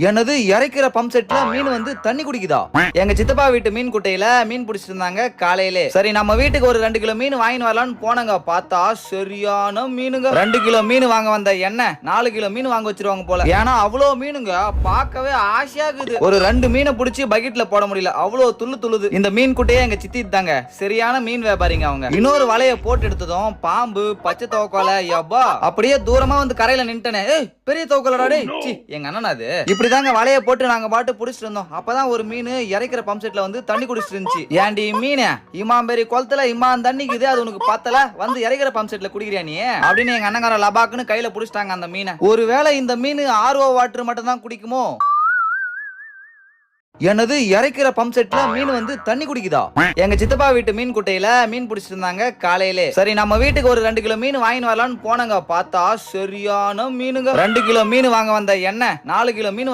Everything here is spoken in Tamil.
என்னது இறைக்கிற பம்ப் செட்ல மீன் வந்து தண்ணி குடிக்குதா? எங்க சித்தப்பா வீட்டு மீன் குட்டையில மீன் பிடிச்சிட்டு இருந்தாங்க காலையிலே. சரி நம்ம வீட்டுக்கு ஒரு 2 கிலோ மீன் வாங்கிட்டு வரலாம்னு போனங்க. பார்த்தா சரியான மீனுங்க. 2 கிலோ மீன் வாங்க வந்த என்ன 4 கிலோ மீன் வாங்க வச்சிருவாங்க போல. ஏன்னா அவ்வளோ மீனுங்க பார்க்கவே ஆசையாகுது. ஒரு 2 மீனை பிடிச்சி பக்கெட்ல போட முடியல. அவ்வளோ துள்ளுது. இந்த மீன் குட்டையே எங்க சித்தி தாங்க. சரியான மீன் வியாபாரிங்க அவங்க. இன்னொரு வலைய போட்டு எடுத்ததும் பாம்பு, பச்சை தவக்கால யப்பா அப்படியே தூரமா வந்து கரையில நின்ட்டனே. ஏய் பெரிய தவக்காலடா டேய். சி எங்க அண்ணனா அது. இப்படிதாங்க வலைய போட்டு நாங்க பாட்டு புடிச்சிட்டு இருந்தோம். அப்பதான் ஒரு மீன் இறைக்கிற பம்ப் செட்ல வந்து தண்ணி குடிச்சிட்டு இருந்துச்சு. ஏண்டி மீன் இமாம்பேரி குளத்துல இம்மான் தண்ணிக்குது, அது உனக்கு பத்தல வந்து இறைக்கிற பம்ப் செட்ல குடிக்கிறியா நீ அப்படின்னு எங்க அண்ணங்கார லபாக்குன்னு கையில புடிச்சிட்டாங்க அந்த மீனை. ஒருவேளை இந்த மீன் ஆர்ஓ வாட்டர் மட்டும் தான் குடிக்குமோ? என்னது இறைக்கிற பம்ப் செட்ல மீன் வந்து தண்ணி குடிக்குதா? எங்க சித்தப்பா வீட்டு மீன் குட்டையில மீன் பிடிச்சிட்டு இருந்தாங்க காலையிலே. சரி நம்ம வீட்டுக்கு ஒரு 2 கிலோ மீன் வாங்கிட்டு வரலாம்னு போனங்க. பார்த்தா சரியான மீனுங்க. 2 கிலோ மீன் வாங்க வந்த என்ன 4 கிலோ மீன்